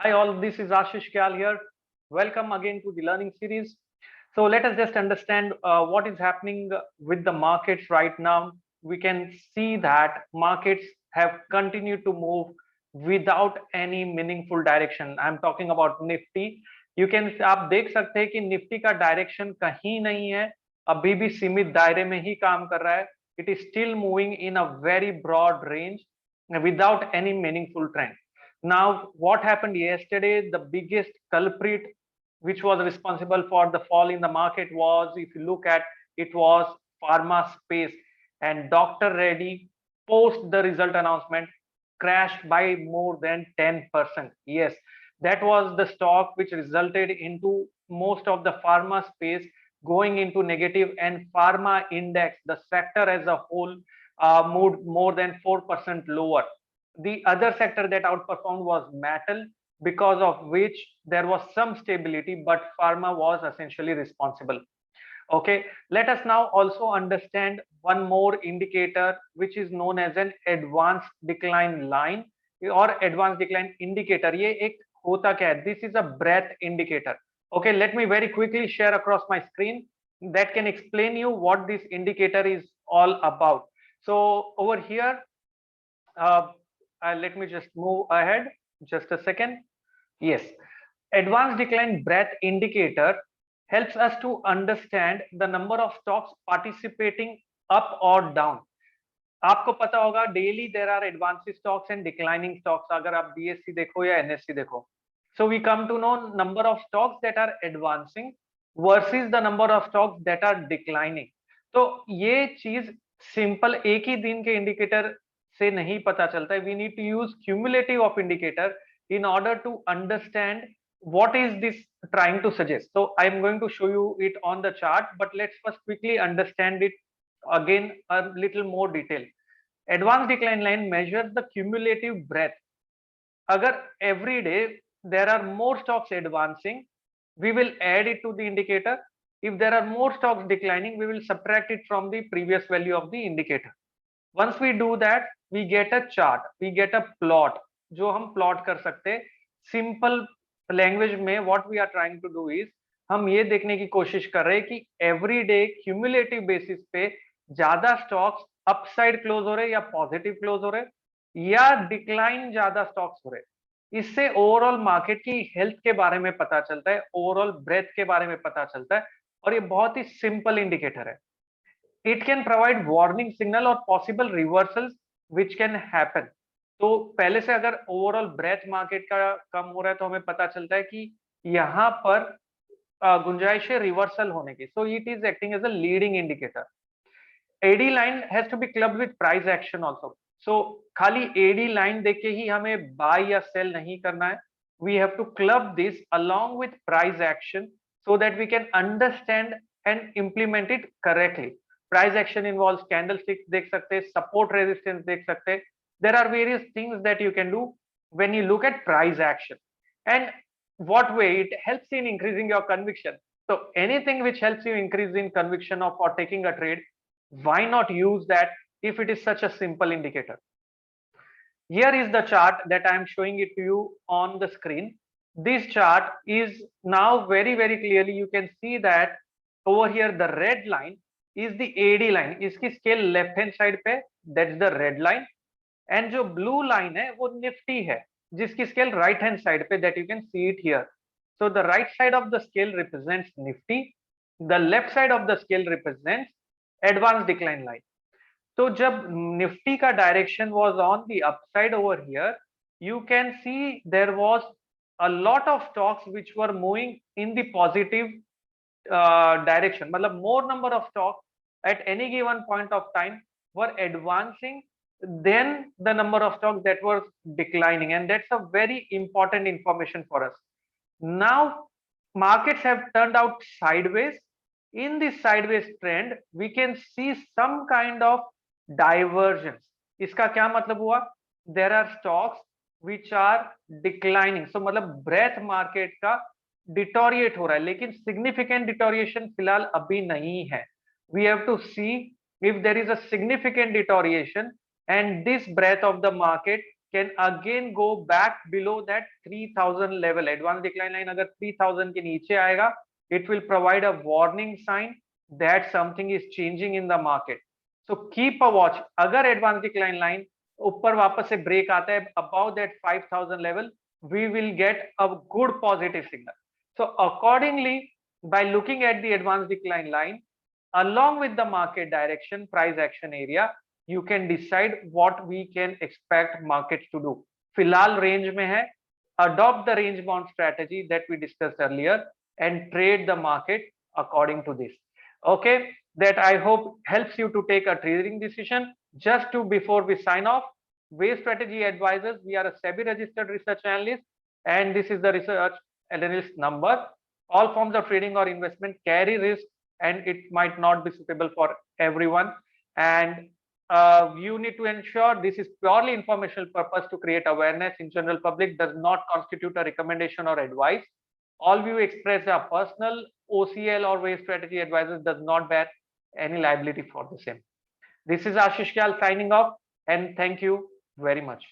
Hi all, this is Ashish Kyal here. Welcome again to the learning series. So let us just understand what is happening with the markets right now. We can see that markets have continued to move without any meaningful direction. I'm talking about Nifty. You can आप देख सकते हैं कि Nifty का direction कहीं नहीं है, अभी भी सीमित दायरे में ही काम कर रहा है. It is still moving in a very broad range without any meaningful trend. Now, what happened yesterday, the biggest culprit which was responsible for the fall in the market was, if you look at, it was pharma space, and Dr. Reddy post the result announcement crashed by more than 10%. Yes, that was the stock which resulted into most of the pharma space going into negative, and pharma index, the sector as a whole, moved more than 4% lower. The other sector that outperformed was metal, because of which there was some stability, but pharma was essentially responsible. Okay, let us now also understand one more indicator which is known as an advanced decline line or advanced decline indicator. ये एक होता क्या है? This is a breadth indicator. Okay, let me very quickly share across my screen that can explain you what this indicator is all about. So over here, uh, let me just move ahead just a second. Yes, advanced decline breadth indicator helps us to understand the number of stocks participating up or down. आपको पता होगा daily there are advancing stocks and declining stocks, अगर आप BSC देखो या NSC देखो. So we come to know number of stocks that are advancing versus the number of stocks that are declining. तो ये चीज सिंपल एक ही दिन के इंडिकेटर से नहीं पता चलता है. We need to use cumulative of indicator in order to understand what is this trying to suggest. So I am going to show you it on the chart, but let's first quickly understand it again a little more detail. Advanced decline line measures the cumulative breadth. Agar every day there are more stocks advancing, we will add it to the indicator. If there are more stocks declining, we will subtract it from the previous value of the indicator. Once we do that, we get a chart, we get a plot जो हम plot कर सकते हैं. Simple language में what we are trying to do is, हम ये देखने की कोशिश कर रहे हैं कि एवरी डे क्यूमुलेटिव बेसिस पे ज्यादा स्टॉक्स अपसाइड क्लोज हो रहे या पॉजिटिव क्लोज हो रहे या डिक्लाइन ज्यादा स्टॉक्स हो रहे. इससे ओवरऑल मार्केट की हेल्थ के बारे में पता चलता है, ओवरऑल ब्रेथ के बारे में पता चलता है, और ये बहुत ही सिंपल इंडिकेटर है. It can provide warning signal और possible reversals which can happen. तो पहले से अगर ओवरऑल ब्रेथ मार्केट का कम हो रहा है तो हमें पता चलता है कि यहाँ पर गुंजाइश है रिवर्सल होने की. So it is acting as a leading indicator. AD line has to be clubbed with price action also. So खाली एडी लाइन देख के ही हमें बाय या सेल नहीं करना है. We have to club this along with price action so that we can understand and implement it correctly. Price action involves candlesticks देख सकते हैं, support resistance देख सकते हैं. There are various things that you can do when you look at price action, and what way it helps in increasing your conviction. So anything which helps you increase in conviction of or taking a trade, why not use that if it is such a simple indicator? Here is the chart that I am showing it to you on the screen. This chart is now very clearly you can see that over here the red line is the AD line. इसकी scale left hand side पे, that's the red line. And जो blue line है वो निफ्टी है जिसकी scale right hand side पे, that you can see it here. So the right side of the scale represents Nifty, the left side of the scale represents advance decline line. तो जब निफ्टी का direction was on the upside over here, you can see there was a lot of stocks which were moving in the positive direction. मतलब मोर number of stock at any given point of time were advancing than the number of stocks that were declining, and that's a very important information for us. Now markets have turned out sideways. In this sideways trend we can see some kind of divergence. इसका क्या मतलब हुआ? There are stocks which are declining. So मतलब breadth market का deteriorate हो रहा है, लेकिन सिग्निफिकेंट डिटोरिएशन फिलहाल अभी नहीं है. We have to see if there is a significant deterioration, and this breadth of the market can again go back below that 3000 level. Advanced decline line अगर 3000 के नीचे आएगा, it will provide a warning sign that something is changing in the market. So keep a watch. अगर advanced decline line ऊपर वापस से break आता है above that 5000 level, we will get a good positive signal. So accordingly, by looking at the advanced decline line along with the market direction, price action area, you can decide what we can expect markets to do. फिलहाल range में है, adopt the range bound strategy that we discussed earlier and trade the market according to this. Okay, that I hope helps you to take a trading decision. Just to before we sign off, Wave Strategy Advisors, we are a SEBI registered research analyst, and this is the research analyst number. All forms of trading or investment carry risk, and it might not be suitable for everyone. And you need to ensure this is purely informational purpose to create awareness in general public, does not constitute a recommendation or advice. All view expressed are personal. OCL or Wave Strategy Advisors does not bear any liability for the same. This is Ashish Kyal signing off, and thank you very much.